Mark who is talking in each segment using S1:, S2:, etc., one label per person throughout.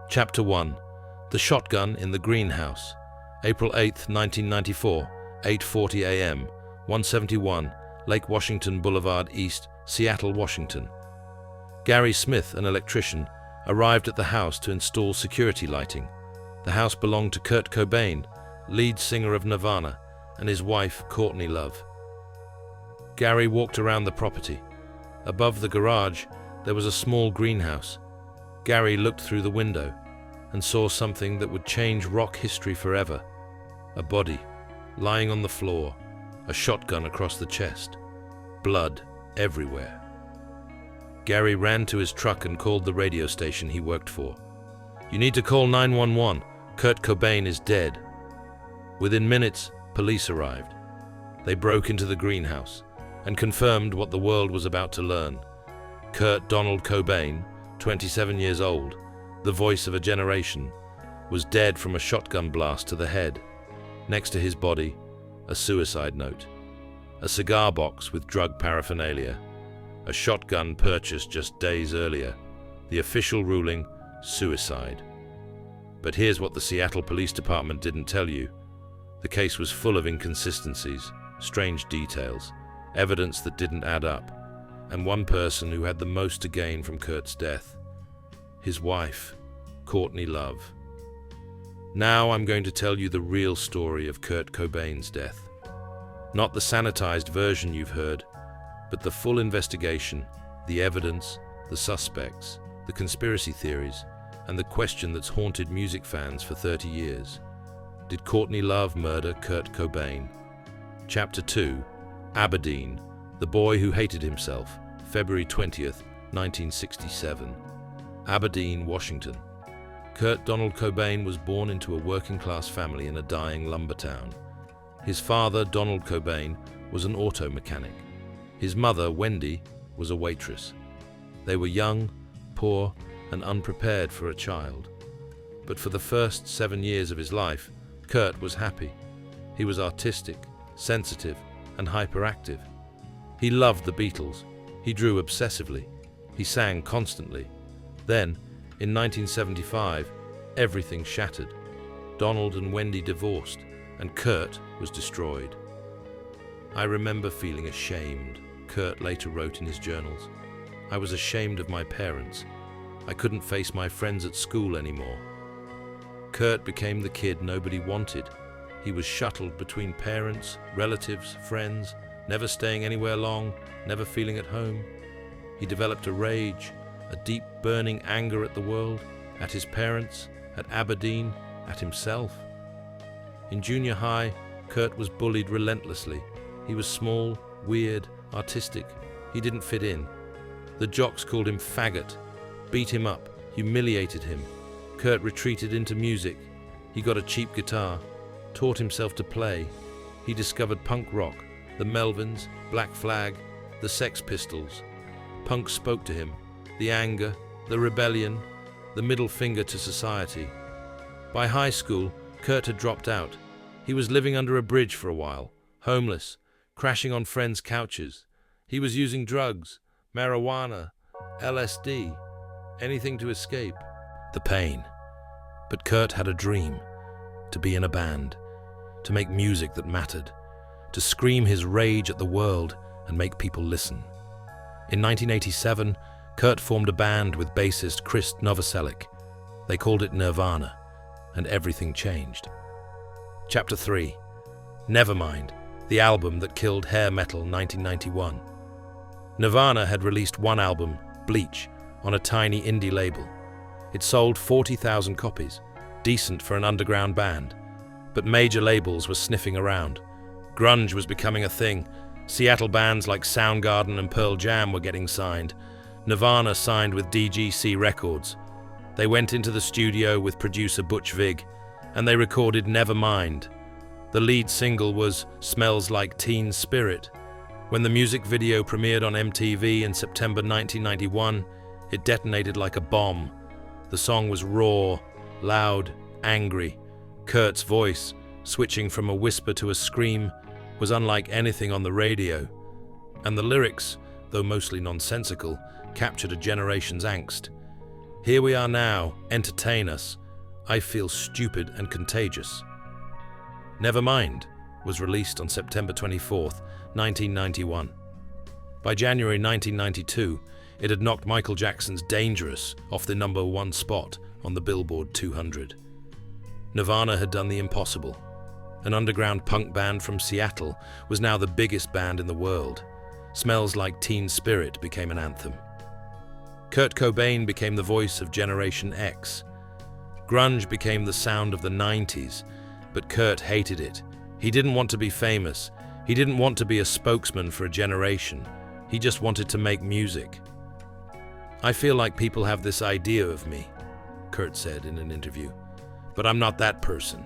S1: Chapter 1. The Shotgun in the Greenhouse. April 8, 1994, 8:40 a.m., 171 Lake Washington Boulevard East, Seattle, Washington. Gary Smith, an electrician, arrived at the house to install security lighting. The house belonged to Kurt Cobain, lead singer of Nirvana, and his wife, Courtney Love. Gary walked around the property. Above the garage, there was a small greenhouse. Gary looked through the window and saw something that would change rock history forever. A body, lying on the floor, a shotgun across the chest, blood everywhere. Gary ran to his truck and called the radio station he worked for. "You need to call 911. Kurt Cobain is dead." Within minutes, police arrived. They broke into the greenhouse and confirmed what the world was about to learn. Kurt Donald Cobain, 27 years old, the voice of a generation, was dead from a shotgun blast to the head. Next to his body, a suicide note, a cigar box with drug paraphernalia, a shotgun purchased just days earlier. The official ruling, suicide. But here's what the Seattle Police Department didn't tell you. The case was full of inconsistencies, strange details, evidence that didn't add up, and one person who had the most to gain from Kurt's death: his wife, Courtney Love. Now I'm going to tell you the real story of Kurt Cobain's death. Not the sanitized version you've heard, but the full investigation, the evidence, the suspects, the conspiracy theories, and the question that's haunted music fans for 30 years. Did Courtney Love murder Kurt Cobain? Chapter 2. Aberdeen, the boy who hated himself, February 20th, 1967. Aberdeen, Washington. Kurt Donald Cobain was born into a working-class family in a dying lumber town. His father, Donald Cobain, was an auto mechanic. His mother, Wendy, was a waitress. They were young, poor, and unprepared for a child. But for the first 7 years of his life, Kurt was happy. He was artistic, sensitive, and hyperactive. He loved the Beatles. He drew obsessively. He sang constantly. Then, in 1975, everything shattered. Donald and Wendy divorced, and Kurt was destroyed. "I remember feeling ashamed," Kurt later wrote in his journals. "I was ashamed of my parents. I couldn't face my friends at school anymore." Kurt became the kid nobody wanted. He was shuttled between parents, relatives, friends, never staying anywhere long, never feeling at home. He developed a rage, a deep burning anger at the world, at his parents, at Aberdeen, at himself. In junior high, Kurt was bullied relentlessly. He was small, weird, artistic. He didn't fit in. The jocks called him faggot, beat him up, humiliated him. Kurt retreated into music. He got a cheap guitar, taught himself to play. He discovered punk rock, the Melvins, Black Flag, the Sex Pistols. Punk spoke to him. The anger, the rebellion, the middle finger to society. By high school, Kurt had dropped out. He was living under a bridge for a while, homeless, crashing on friends' couches. He was using drugs, marijuana, LSD, anything to escape the pain. But Kurt had a dream: to be in a band, to make music that mattered, to scream his rage at the world and make people listen. In 1987, Kurt formed a band with bassist Chris Novoselic. They called it Nirvana, and everything changed. Chapter 3. Nevermind, the album that killed hair metal 1991. Nirvana had released one album, Bleach, on a tiny indie label. It sold 40,000 copies, decent for an underground band. But major labels were sniffing around. Grunge was becoming a thing. Seattle bands like Soundgarden and Pearl Jam were getting signed. Nirvana signed with DGC Records. They went into the studio with producer Butch Vig, and they recorded Nevermind. The lead single was Smells Like Teen Spirit. When the music video premiered on MTV in September 1991, it detonated like a bomb. The song was raw, loud, angry. Kurt's voice, switching from a whisper to a scream, was unlike anything on the radio. And the lyrics, though mostly nonsensical, captured a generation's angst. Here we are now, entertain us. I feel stupid and contagious. Nevermind was released on September 24th, 1991. By January 1992, it had knocked Michael Jackson's Dangerous off the #1 spot on the Billboard 200. Nirvana had done the impossible. An underground punk band from Seattle was now the biggest band in the world. Smells Like Teen Spirit became an anthem. Kurt Cobain became the voice of Generation X. Grunge became the sound of the 90s, but Kurt hated it. He didn't want to be famous. He didn't want to be a spokesman for a generation. He just wanted to make music. I feel like people have this idea of me, Kurt said in an interview. But I'm not that person.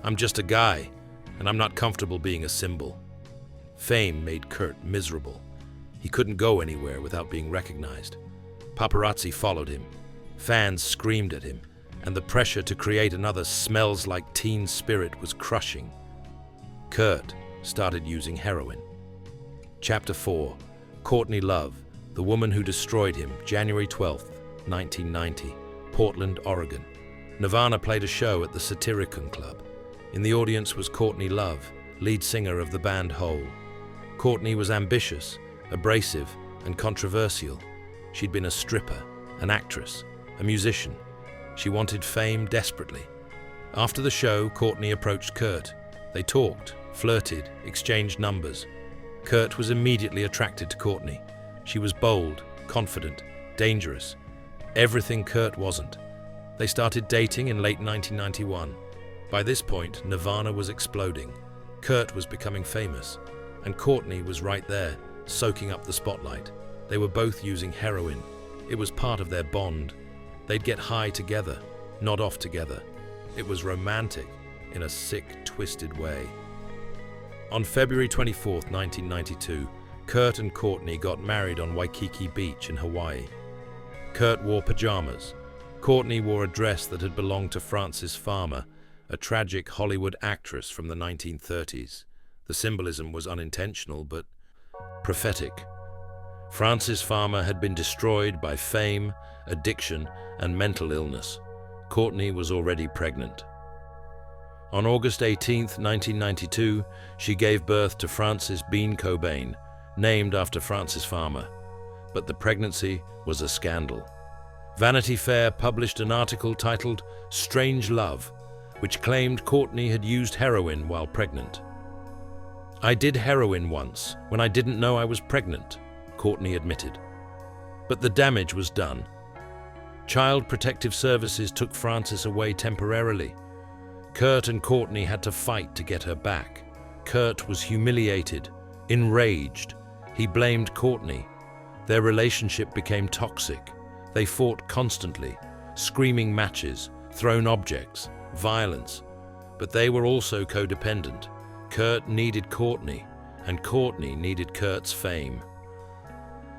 S1: I'm just a guy, and I'm not comfortable being a symbol. Fame made Kurt miserable. He couldn't go anywhere without being recognized. Paparazzi followed him. Fans screamed at him, and the pressure to create another Smells Like Teen Spirit was crushing. Kurt started using heroin. Chapter 4. Courtney Love, the woman who destroyed him, January 12, 1990, Portland, Oregon. Nirvana played a show at the Satyricon Club. In the audience was Courtney Love, lead singer of the band Hole. Courtney was ambitious, abrasive, and controversial. She'd been a stripper, an actress, a musician. She wanted fame desperately. After the show, Courtney approached Kurt. They talked, flirted, exchanged numbers. Kurt was immediately attracted to Courtney. She was bold, confident, dangerous. Everything Kurt wasn't. They started dating in late 1991. By this point, Nirvana was exploding. Kurt was becoming famous, and Courtney was right there, soaking up the spotlight. They were both using heroin. It was part of their bond. They'd get high together, nod off together. It was romantic in a sick, twisted way. On February 24, 1992, Kurt and Courtney got married on Waikiki Beach in Hawaii. Kurt wore pajamas. Courtney wore a dress that had belonged to Frances Farmer, a tragic Hollywood actress from the 1930s. The symbolism was unintentional, but prophetic. Frances Farmer had been destroyed by fame, addiction, and mental illness. Courtney was already pregnant. On August 18, 1992, she gave birth to Frances Bean Cobain, named after Frances Farmer. But the pregnancy was a scandal. Vanity Fair published an article titled "Strange Love," which claimed Courtney had used heroin while pregnant. "I did heroin once, when I didn't know I was pregnant," Courtney admitted. But the damage was done. Child Protective Services took Frances away temporarily. Kurt and Courtney had to fight to get her back. Kurt was humiliated, enraged. He blamed Courtney. Their relationship became toxic. They fought constantly, screaming matches, thrown objects, violence. But they were also codependent. Kurt needed Courtney, and Courtney needed Kurt's fame.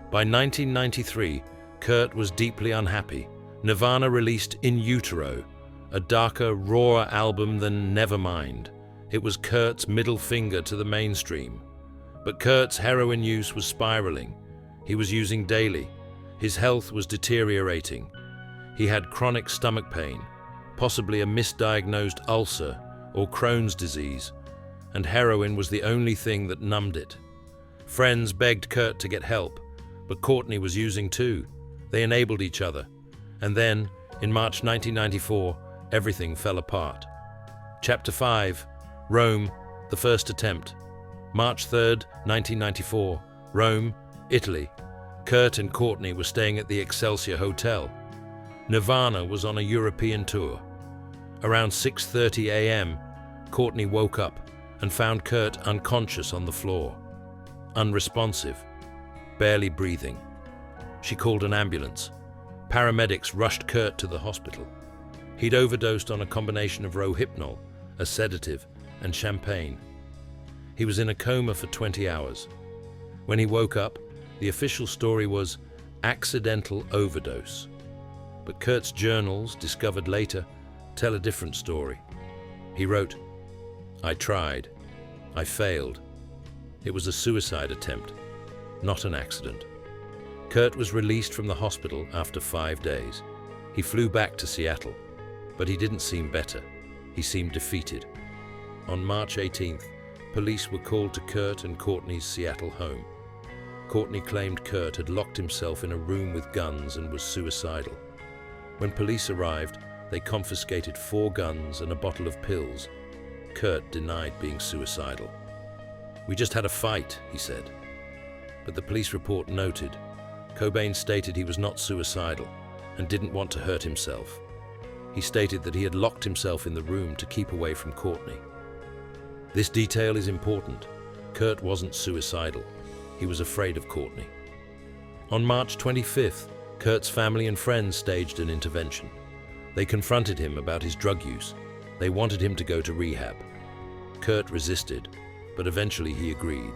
S1: By 1993, Kurt was deeply unhappy. Nirvana released In Utero, a darker, rawer album than Nevermind. It was Kurt's middle finger to the mainstream. But Kurt's heroin use was spiraling. He was using daily. His health was deteriorating. He had chronic stomach pain, possibly a misdiagnosed ulcer or Crohn's disease, and heroin was the only thing that numbed it. Friends begged Kurt to get help, but Courtney was using too. They enabled each other. And then, in March 1994, everything fell apart. Chapter 5, Rome, the first attempt. March 3rd, 1994, Rome, Italy. Kurt and Courtney were staying at the Excelsior Hotel. Nirvana was on a European tour. Around 6:30 a.m., Courtney woke up and found Kurt unconscious on the floor, unresponsive, barely breathing. She called an ambulance. Paramedics rushed Kurt to the hospital. He'd overdosed on a combination of Rohypnol, a sedative, and champagne. He was in a coma for 20 hours. When he woke up, the official story was accidental overdose. But Kurt's journals, discovered later, tell a different story. He wrote, "I tried. I failed. It was a suicide attempt, not an accident." Kurt was released from the hospital after 5 days. He flew back to Seattle, but he didn't seem better. He seemed defeated. On March 18th, police were called to Kurt and Courtney's Seattle home. Courtney claimed Kurt had locked himself in a room with guns and was suicidal. When police arrived, they confiscated 4 guns and a bottle of pills. Kurt denied being suicidal. "We just had a fight," he said. But the police report noted, Cobain stated he was not suicidal and didn't want to hurt himself. He stated that he had locked himself in the room to keep away from Courtney. This detail is important. Kurt wasn't suicidal. He was afraid of Courtney. On March 25th, Kurt's family and friends staged an intervention. They confronted him about his drug use. They wanted him to go to rehab. Kurt resisted, but eventually he agreed.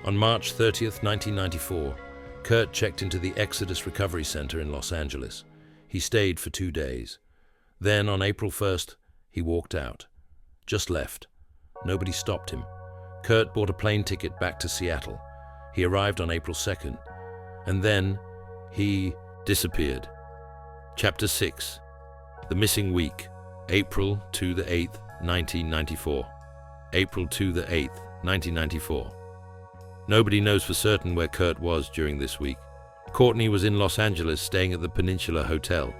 S1: On March 30th, 1994, Kurt checked into the Exodus Recovery Center in Los Angeles. He stayed for 2 days. Then, on April 1st, he walked out. Just left. Nobody stopped him. Kurt bought a plane ticket back to Seattle. He arrived on April 2nd. And then, he disappeared. Chapter 6. The Missing Week. April to the 8th, 1994. April to the 8th, 1994. Nobody knows for certain where Kurt was during this week. Courtney was in Los Angeles staying at the Peninsula Hotel.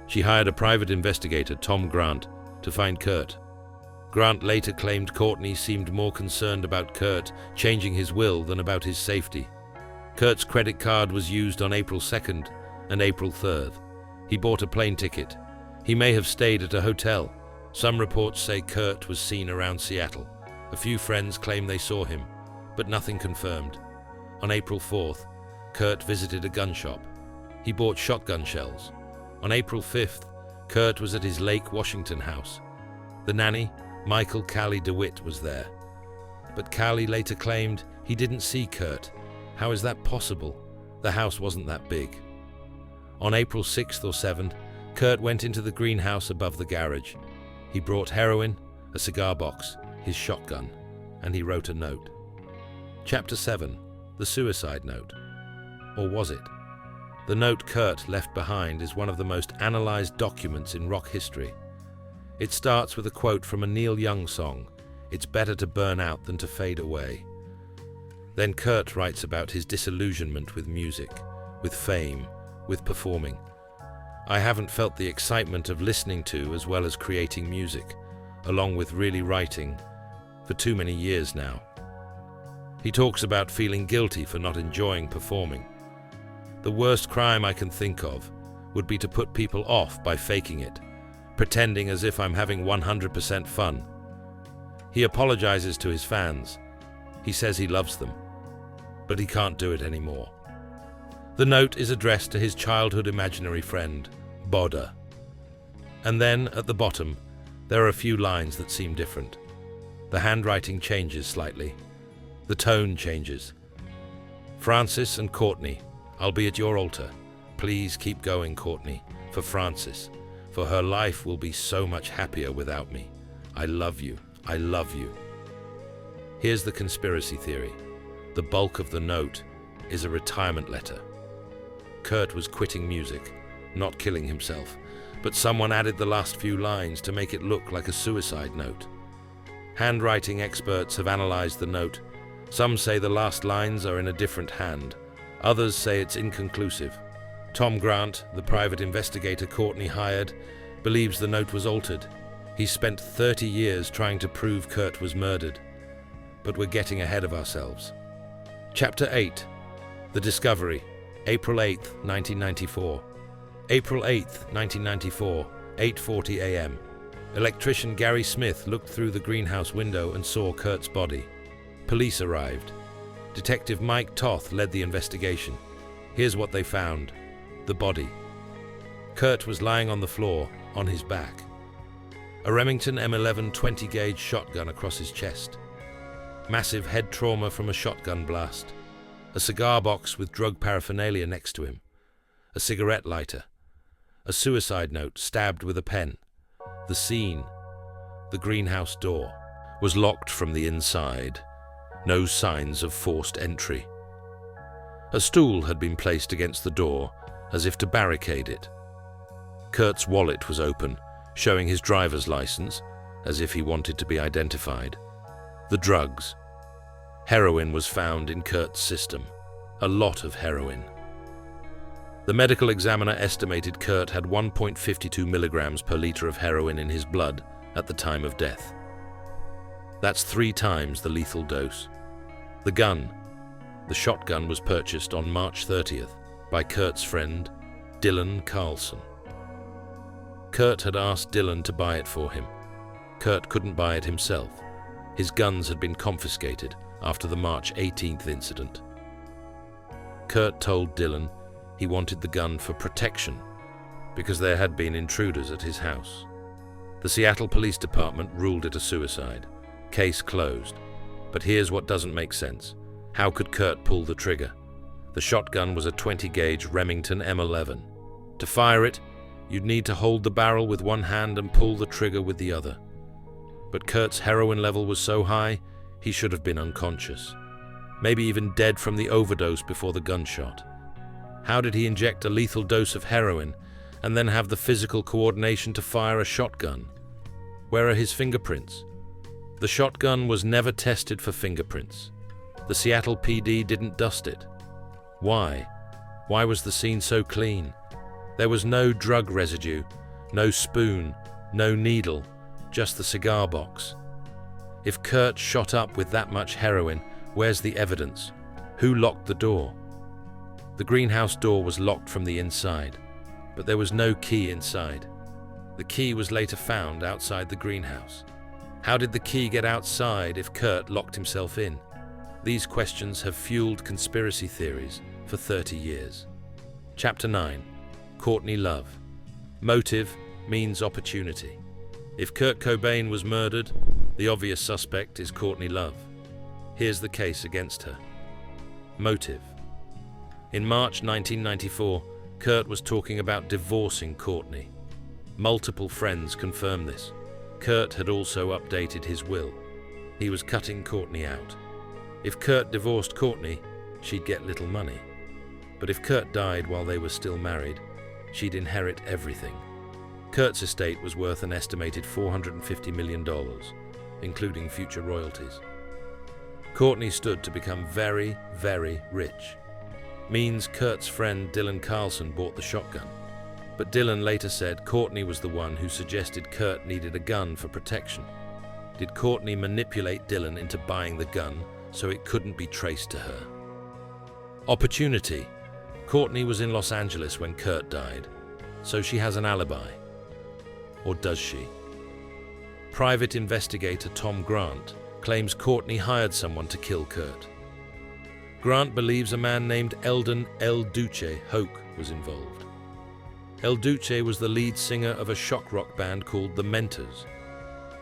S1: She hired a private investigator, Tom Grant, to find Kurt. Grant later claimed Courtney seemed more concerned about Kurt changing his will than about his safety. Kurt's credit card was used on April 2nd and April 3rd. He bought a plane ticket. He may have stayed at a hotel. Some reports say Kurt was seen around Seattle. A few friends claim they saw him, but nothing confirmed. On April 4th, Kurt visited a gun shop. He bought shotgun shells. On April 5th, Kurt was at his Lake Washington house. The nanny, Michael Callie DeWitt, was there. But Callie later claimed he didn't see Kurt. How is that possible? The house wasn't that big. On April 6th or 7th, Kurt went into the greenhouse above the garage. He brought heroin, a cigar box, his shotgun, and he wrote a note. Chapter 7. The Suicide Note. Or was it? The note Kurt left behind is one of the most analyzed documents in rock history. It starts with a quote from a Neil Young song, "It's better to burn out than to fade away." Then Kurt writes about his disillusionment with music, with fame, with performing. "I haven't felt the excitement of listening to as well as creating music, along with really writing, for too many years now." He talks about feeling guilty for not enjoying performing. "The worst crime I can think of would be to put people off by faking it, pretending as if I'm having 100% fun." He apologizes to his fans. He says he loves them, but he can't do it anymore. The note is addressed to his childhood imaginary friend, Boda. And then, at the bottom, there are a few lines that seem different. The handwriting changes slightly. The tone changes. "Francis and Courtney, I'll be at your altar. Please keep going, Courtney, for Francis, for her life will be so much happier without me. I love you. I love you." Here's the conspiracy theory. The bulk of the note is a retirement letter. Kurt was quitting music, not killing himself, but someone added the last few lines to make it look like a suicide note. Handwriting experts have analyzed the note. Some say the last lines are in a different hand. Others say it's inconclusive. Tom Grant, the private investigator Courtney hired, believes the note was altered. He spent 30 years trying to prove Kurt was murdered. But we're getting ahead of ourselves. Chapter 8. The Discovery. April 8th, 1994. April 8th, 1994, 8:40 a.m. Electrician Gary Smith looked through the greenhouse window and saw Kurt's body. Police arrived. Detective Mike Toth led the investigation. Here's what they found. The body. Kurt was lying on the floor, on his back. A Remington M11 20-gauge shotgun across his chest. Massive head trauma from a shotgun blast. A cigar box with drug paraphernalia next to him. A cigarette lighter. A suicide note stabbed with a pen. The scene, the greenhouse door, was locked from the inside. No signs of forced entry. A stool had been placed against the door, as if to barricade it. Kurt's wallet was open, showing his driver's license, as if he wanted to be identified. The drugs. Heroin was found in Kurt's system. A lot of heroin. The medical examiner estimated Kurt had 1.52 milligrams per liter of heroin in his blood at the time of death. That's 3 times the lethal dose. The gun. The shotgun was purchased on March 30th by Kurt's friend, Dylan Carlson. Kurt had asked Dylan to buy it for him. Kurt couldn't buy it himself. His guns had been confiscated after the March 18th incident. Kurt told Dylan he wanted the gun for protection because there had been intruders at his house. The Seattle Police Department ruled it a suicide. Case closed. But here's what doesn't make sense. How could Kurt pull the trigger? The shotgun was a 20-gauge Remington M11. To fire it, you'd need to hold the barrel with one hand and pull the trigger with the other. But Kurt's heroin level was so high, he should have been unconscious. Maybe even dead from the overdose before the gunshot. How did he inject a lethal dose of heroin and then have the physical coordination to fire a shotgun? Where are his fingerprints? The shotgun was never tested for fingerprints. The Seattle PD didn't dust it. Why? Why was the scene so clean? There was no drug residue, no spoon, no needle, just the cigar box. If Kurt shot up with that much heroin, where's the evidence? Who locked the door? The greenhouse door was locked from the inside, but there was no key inside. The key was later found outside the greenhouse. How did the key get outside if Kurt locked himself in? These questions have fueled conspiracy theories for 30 years. Chapter 9. Courtney Love. Motive means opportunity. If Kurt Cobain was murdered, the obvious suspect is Courtney Love. Here's the case against her. Motive. In March 1994, Kurt was talking about divorcing Courtney. Multiple friends confirmed this. Kurt had also updated his will. He was cutting Courtney out. If Kurt divorced Courtney, she'd get little money. But if Kurt died while they were still married, she'd inherit everything. Kurt's estate was worth an estimated $450 million, including future royalties. Courtney stood to become very, very rich. Means Kurt's friend Dylan Carlson bought the shotgun. But Dylan later said Courtney was the one who suggested Kurt needed a gun for protection. Did Courtney manipulate Dylan into buying the gun so it couldn't be traced to her? Opportunity. Courtney was in Los Angeles when Kurt died, so she has an alibi. Or does she? Private investigator Tom Grant claims Courtney hired someone to kill Kurt. Grant believes a man named Eldon El Duce Hoke was involved. El Duce was the lead singer of a shock rock band called The Mentors.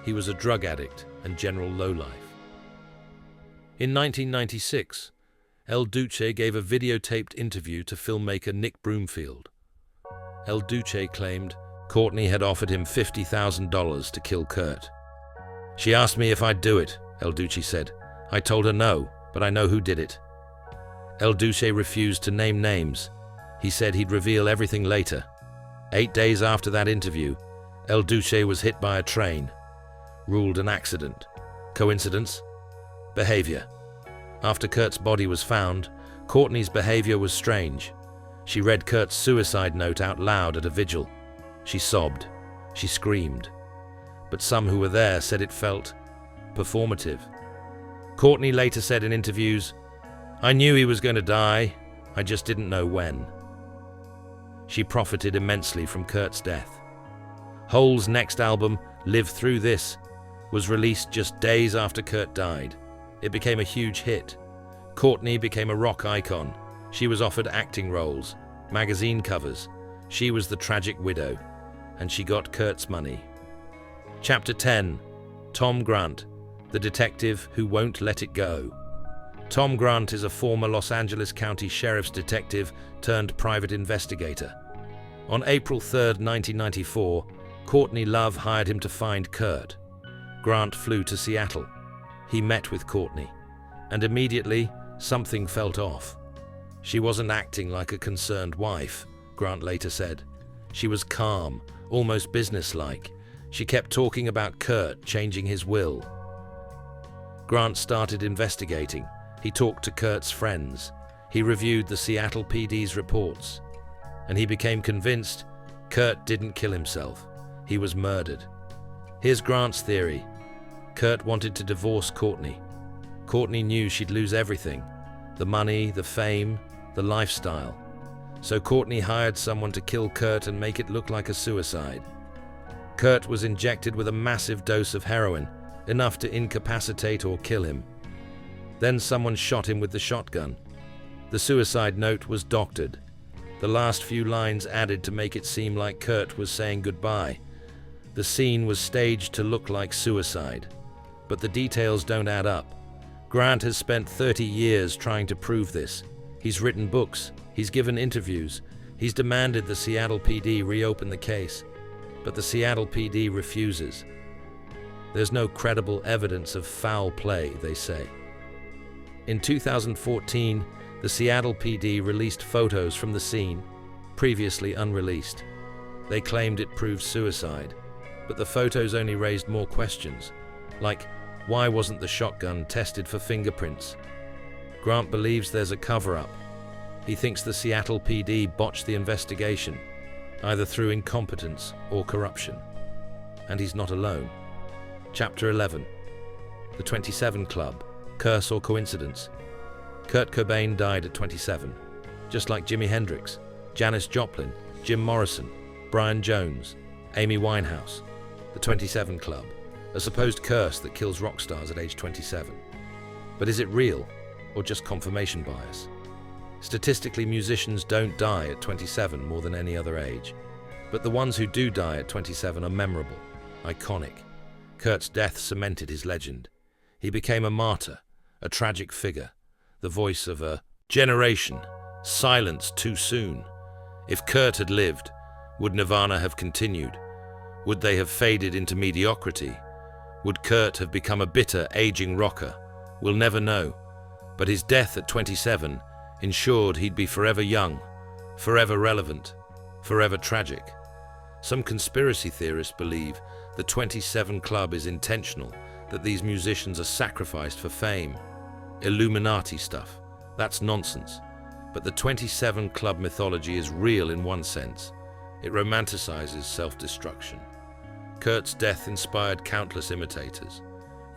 S1: He was a drug addict and general lowlife. In 1996, El Duce gave a videotaped interview to filmmaker Nick Broomfield. El Duce claimed Courtney had offered him $50,000 to kill Kurt. She asked me if I'd do it, El Duce said. I told her no, but I know who did it. El Duce refused to name names. He said he'd reveal everything later. 8 days after that interview, El Duce was hit by a train. Ruled an accident. Coincidence? Behavior. After Kurt's body was found, Courtney's behavior was strange. She read Kurt's suicide note out loud at a vigil. She sobbed. She screamed. But some who were there said it felt performative. Courtney later said in interviews, I knew he was going to die, I just didn't know when. She profited immensely from Kurt's death. Hole's next album, Live Through This, was released just days after Kurt died. It became a huge hit. Courtney became a rock icon. She was offered acting roles, magazine covers. She was the tragic widow, and she got Kurt's money. Chapter 10. Tom Grant, the detective who won't let it go. Tom Grant is a former Los Angeles County Sheriff's detective turned private investigator. On April 3, 1994, Courtney Love hired him to find Kurt. Grant flew to Seattle. He met with Courtney, and immediately something felt off. She wasn't acting like a concerned wife, Grant later said. She was calm, almost businesslike. She kept talking about Kurt changing his will. Grant started investigating. He talked to Kurt's friends. He reviewed the Seattle PD's reports. And he became convinced Kurt didn't kill himself. He was murdered. Here's Grant's theory. Kurt wanted to divorce Courtney. Courtney knew she'd lose everything: the money, the fame, the lifestyle. So Courtney hired someone to kill Kurt and make it look like a suicide. Kurt was injected with a massive dose of heroin, enough to incapacitate or kill him. Then someone shot him with the shotgun. The suicide note was doctored. The last few lines added to make it seem like Kurt was saying goodbye. The scene was staged to look like suicide, but the details don't add up. Grant has spent 30 years trying to prove this. He's written books, he's given interviews, he's demanded the Seattle PD reopen the case, but the Seattle PD refuses. There's no credible evidence of foul play, they say. In 2014, the Seattle PD released photos from the scene, previously unreleased. They claimed it proved suicide, but the photos only raised more questions, like why wasn't the shotgun tested for fingerprints? Grant believes there's a cover-up. He thinks the Seattle PD botched the investigation, either through incompetence or corruption. And he's not alone. Chapter 11. The 27 Club. Curse or coincidence? Kurt Cobain died at 27, just like Jimi Hendrix, Janis Joplin, Jim Morrison, Brian Jones, Amy Winehouse. The 27 Club, a supposed curse that kills rock stars at age 27. But is it real, or just confirmation bias? Statistically, musicians don't die at 27 more than any other age. But the ones who do die at 27 are memorable, iconic. Kurt's death cemented his legend. He became a martyr, a tragic figure, the voice of a generation, silenced too soon. If Kurt had lived, would Nirvana have continued? Would they have faded into mediocrity? Would Kurt have become a bitter, aging rocker? We'll never know. But his death at 27 ensured he'd be forever young, forever relevant, forever tragic. Some conspiracy theorists believe the 27 Club is intentional, that these musicians are sacrificed for fame. Illuminati stuff. That's nonsense. But the 27 Club mythology is real in one sense. It romanticizes self-destruction. Kurt's death inspired countless imitators,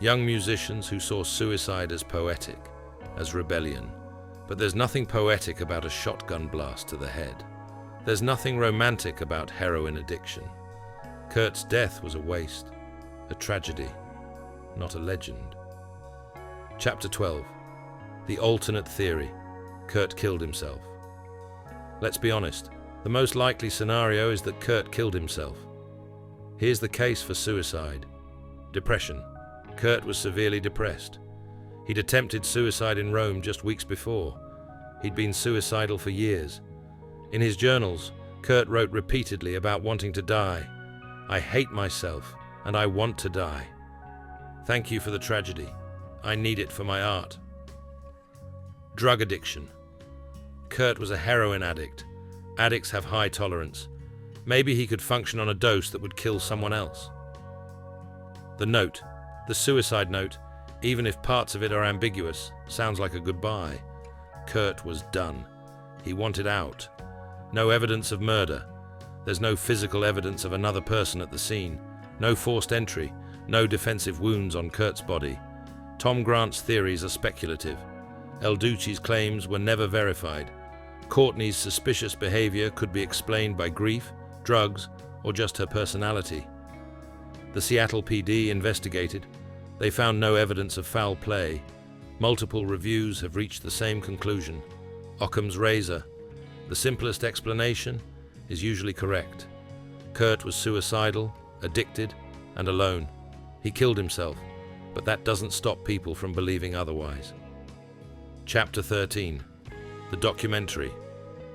S1: young musicians who saw suicide as poetic, as rebellion. But there's nothing poetic about a shotgun blast to the head. There's nothing romantic about heroin addiction. Kurt's death was a waste, a tragedy, not a legend. Chapter 12. The alternate theory. Kurt killed himself. Let's be honest, the most likely scenario is that Kurt killed himself. Here's the case for suicide. Depression. Kurt was severely depressed. He'd attempted suicide in Rome just weeks before. He'd been suicidal for years. In his journals, Kurt wrote repeatedly about wanting to die. I hate myself, and I want to die. Thank you for the tragedy. I need it for my art. Drug addiction. Kurt was a heroin addict. Addicts have high tolerance. Maybe he could function on a dose that would kill someone else. The note, the suicide note, even if parts of it are ambiguous, sounds like a goodbye. Kurt was done. He wanted out. No evidence of murder. There's no physical evidence of another person at the scene. No forced entry. No defensive wounds on Kurt's body. Tom Grant's theories are speculative. El Duce's claims were never verified. Courtney's suspicious behavior could be explained by grief, drugs, or just her personality. The Seattle PD investigated. They found no evidence of foul play. Multiple reviews have reached the same conclusion. Occam's razor. The simplest explanation is usually correct. Kurt was suicidal, addicted, and alone. He killed himself, but that doesn't stop people from believing otherwise. Chapter 13. The documentary,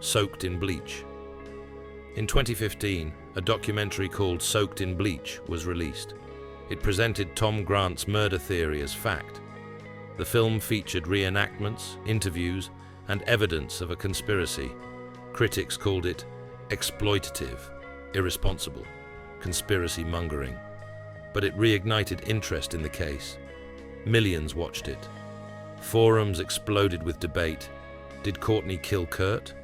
S1: Soaked in Bleach. In 2015, a documentary called Soaked in Bleach was released. It presented Tom Grant's murder theory as fact. The film featured reenactments, interviews, and evidence of a conspiracy. Critics called it exploitative. irresponsible, conspiracy mongering. But it reignited interest in the case. Millions watched it. Forums exploded with debate. Did Courtney kill Kurt?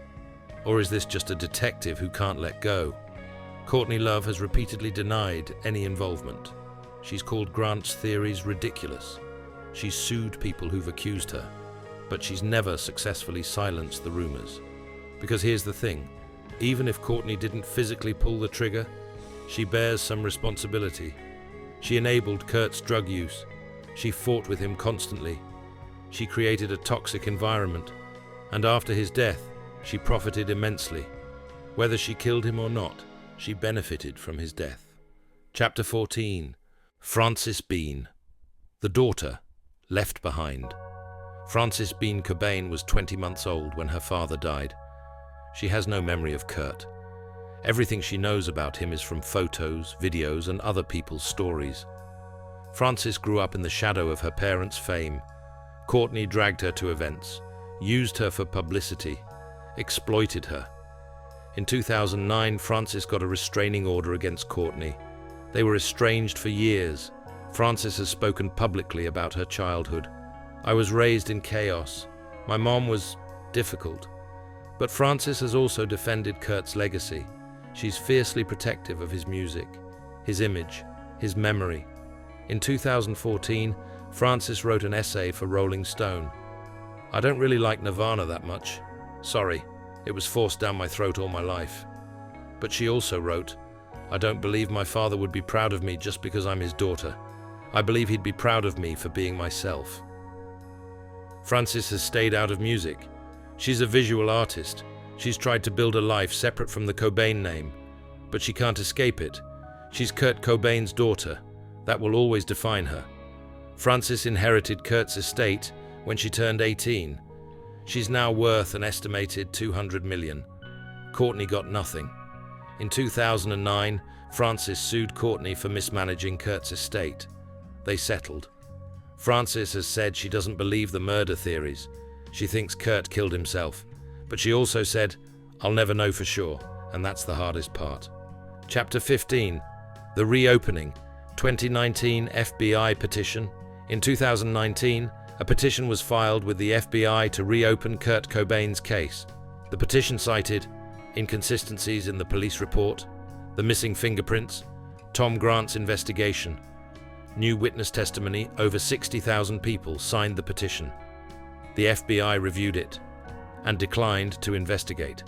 S1: Or is this just a detective who can't let go? Courtney Love has repeatedly denied any involvement. She's called Grant's theories ridiculous. She's sued people who've accused her, but she's never successfully silenced the rumors. Because here's the thing, even if Courtney didn't physically pull the trigger, she bears some responsibility. She enabled Kurt's drug use. She fought with him constantly. She created a toxic environment, and after his death, she profited immensely. Whether she killed him or not, she benefited from his death. Chapter 14. Frances Bean. The daughter left behind. Frances Bean Cobain was 20 months old when her father died. She has no memory of Kurt. Everything she knows about him is from photos, videos, and other people's stories. Frances grew up in the shadow of her parents' fame. Courtney dragged her to events, used her for publicity, exploited her. In 2009, Frances got a restraining order against Courtney. They were estranged for years. Frances has spoken publicly about her childhood. I was raised in chaos. My mom was difficult. But Frances has also defended Kurt's legacy. She's fiercely protective of his music, his image, his memory. In 2014, Frances wrote an essay for Rolling Stone. I don't really like Nirvana that much. Sorry, it was forced down my throat all my life. But she also wrote, I don't believe my father would be proud of me just because I'm his daughter. I believe he'd be proud of me for being myself. Frances has stayed out of music. She's a visual artist. She's tried to build a life separate from the Cobain name, but she can't escape it. She's Kurt Cobain's daughter. That will always define her. Frances inherited Kurt's estate when she turned 18. She's now worth an estimated $200 million. Courtney got nothing. In 2009, Frances sued Courtney for mismanaging Kurt's estate. They settled. Frances has said she doesn't believe the murder theories. She thinks Kurt killed himself. But she also said, I'll never know for sure, and that's the hardest part. Chapter 15. The Reopening. 2019 FBI Petition. In 2019, a petition was filed with the FBI to reopen Kurt Cobain's case. The petition cited inconsistencies in the police report, the missing fingerprints, Tom Grant's investigation. New witness testimony. Over 60,000 people signed the petition. The FBI reviewed it and declined to investigate.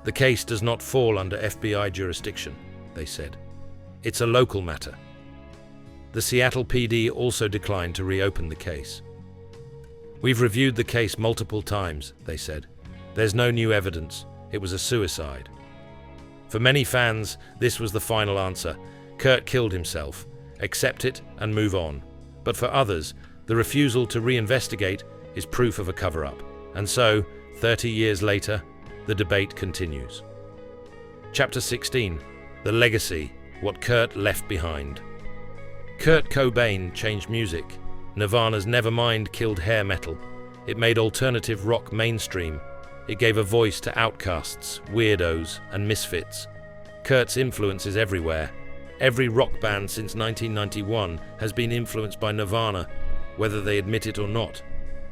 S1: The case does not fall under FBI jurisdiction, they said. It's a local matter. The Seattle PD also declined to reopen the case. We've reviewed the case multiple times, they said. There's no new evidence. It was a suicide. For many fans, this was the final answer. Kurt killed himself. Accept it and move on. But for others, the refusal to reinvestigate is proof of a cover-up. And so, 30 years later, the debate continues. Chapter 16. The Legacy. What Kurt Left Behind. Kurt Cobain changed music. Nirvana's Nevermind killed hair metal. It made alternative rock mainstream. It gave a voice to outcasts, weirdos, and misfits. Kurt's influence is everywhere. Every rock band since 1991 has been influenced by Nirvana, whether they admit it or not.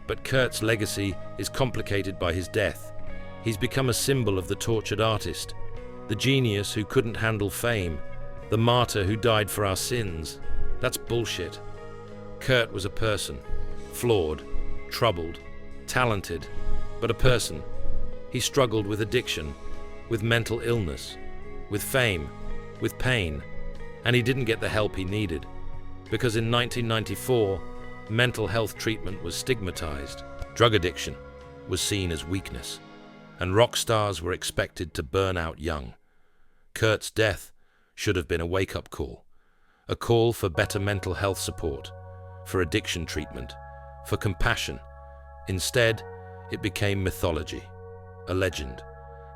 S1: But Kurt's legacy is complicated by his death. He's become a symbol of the tortured artist, the genius who couldn't handle fame, the martyr who died for our sins. That's bullshit. Kurt was a person, flawed, troubled, talented, but a person. He struggled with addiction, with mental illness, with fame, with pain, and he didn't get the help he needed. Because in 1994, mental health treatment was stigmatized. Drug addiction was seen as weakness, and rock stars were expected to burn out young. Kurt's death should have been a wake-up call, a call for better mental health support, for addiction treatment, for compassion. Instead, it became mythology, a legend.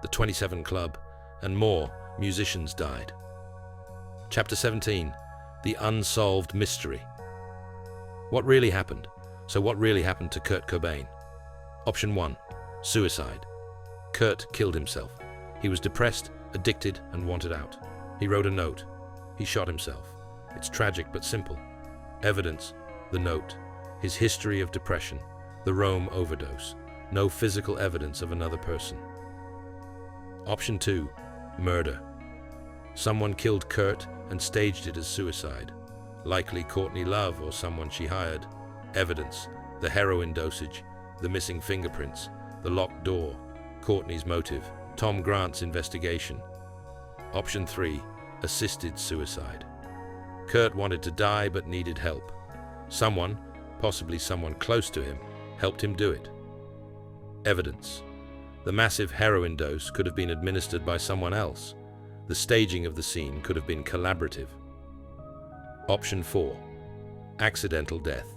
S1: The 27 Club and more musicians died. Chapter 17. The Unsolved Mystery. What really happened? So what really happened to Kurt Cobain? Option 1. Suicide. Kurt killed himself. He was depressed addicted and wanted out. He wrote a note. He shot himself. It's tragic but simple. Evidence, the note. His history of depression, the Rome overdose. No physical evidence of another person. Option 2, murder. Someone killed Kurt and staged it as suicide. Likely Courtney Love or someone she hired. Evidence, the heroin dosage, the missing fingerprints, the locked door, Courtney's motive, Tom Grant's investigation. Option 3, assisted suicide. Kurt wanted to die but needed help. Someone, possibly someone close to him, helped him do it. Evidence. The massive heroin dose could have been administered by someone else. The staging of the scene could have been collaborative. Option 4. Accidental death.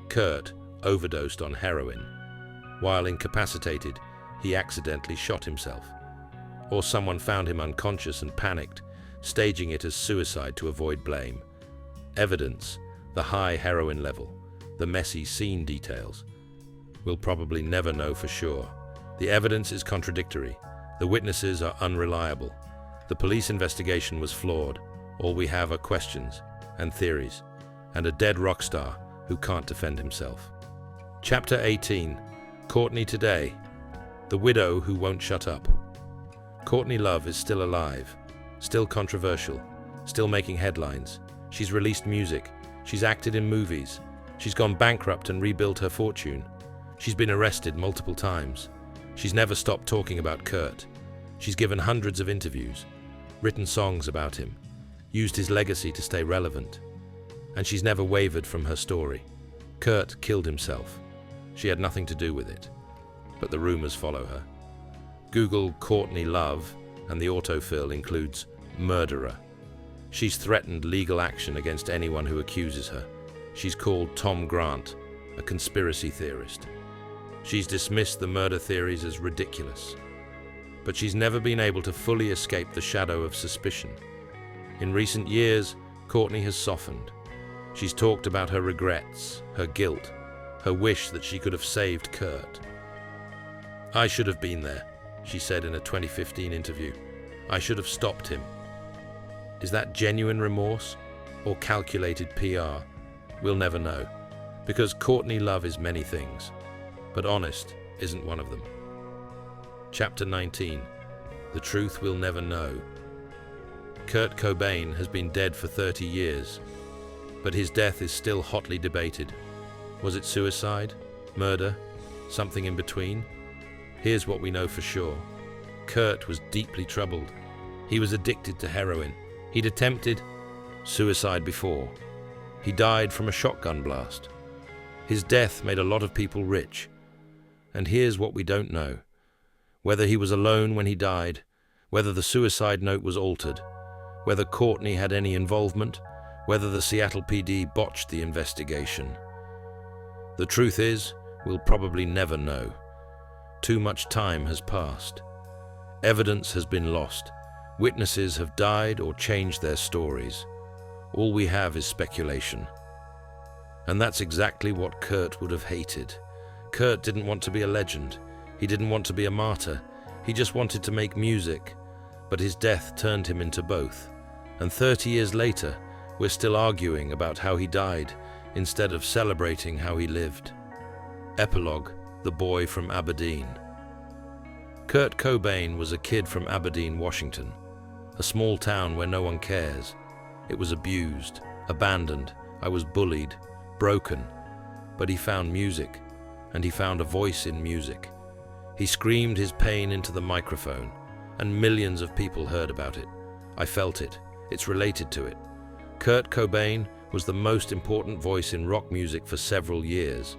S1: Kurt overdosed on heroin. While incapacitated, he accidentally shot himself. Or someone found him unconscious and panicked, staging it as suicide to avoid blame. Evidence. The high heroin level. The messy scene details. We'll probably never know for sure. The evidence is contradictory. The witnesses are unreliable. The police investigation was flawed. All we have are questions and theories, and a dead rock star who can't defend himself. Chapter 18. Courtney Today. The widow who won't shut up. Courtney Love is still alive, still controversial, still making headlines. She's released music. She's acted in movies. She's gone bankrupt and rebuilt her fortune. She's been arrested multiple times. She's never stopped talking about Kurt. She's given hundreds of interviews, written songs about him, used his legacy to stay relevant. And she's never wavered from her story. Kurt killed himself. She had nothing to do with it. But the rumors follow her. Google Courtney Love and the autofill includes murderer. She's threatened legal action against anyone who accuses her. She's called Tom Grant a conspiracy theorist. She's dismissed the murder theories as ridiculous. But she's never been able to fully escape the shadow of suspicion. In recent years, Courtney has softened. She's talked about her regrets, her guilt, her wish that she could have saved Kurt. "I should have been there," she said in a 2015 interview. "I should have stopped him." Is that genuine remorse or calculated PR? We'll never know, because Courtney Love is many things, but honest isn't one of them. Chapter 19. The truth we'll never know. Kurt Cobain has been dead for 30 years, but his death is still hotly debated. Was it suicide? Murder? Something in between? Here's what we know for sure. Kurt was deeply troubled. He was addicted to heroin. He'd attempted suicide before. He died from a shotgun blast. His death made a lot of people rich. And here's what we don't know. Whether he was alone when he died, whether the suicide note was altered, whether Courtney had any involvement, whether the Seattle PD botched the investigation. The truth is, we'll probably never know. Too much time has passed. Evidence has been lost. Witnesses have died or changed their stories. All we have is speculation. And that's exactly what Kurt would have hated. Kurt didn't want to be a legend. He didn't want to be a martyr. He just wanted to make music. But his death turned him into both. And 30 years later, we're still arguing about how he died instead of celebrating how he lived. Epilogue: The Boy from Aberdeen. Kurt Cobain was a kid from Aberdeen, Washington, a small town where no one cares. It was abused, abandoned. I was bullied, broken. But he found music, and he found a voice in music. He screamed his pain into the microphone, and millions of people heard about it. I felt it. It's related to it. Kurt Cobain was the most important voice in rock music for several years.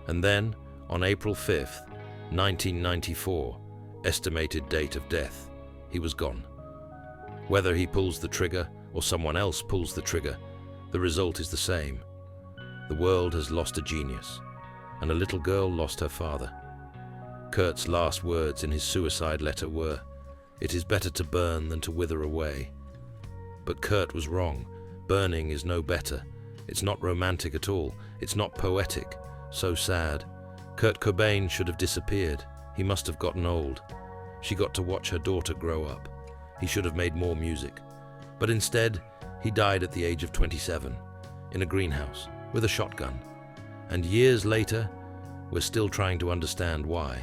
S1: And then, on April 5th, 1994, estimated date of death, he was gone. Whether he pulls the trigger or someone else pulls the trigger, the result is the same. The world has lost a genius, and a little girl lost her father. Kurt's last words in his suicide letter were, "It is better to burn than to wither away." But Kurt was wrong. Burning is no better. It's not romantic at all. It's not poetic. So sad. Kurt Cobain should have disappeared. He must have gotten old. She got to watch her daughter grow up. he should have made more music. But instead, he died at the age of 27, in a greenhouse, with a shotgun. And years later, we're still trying to understand why.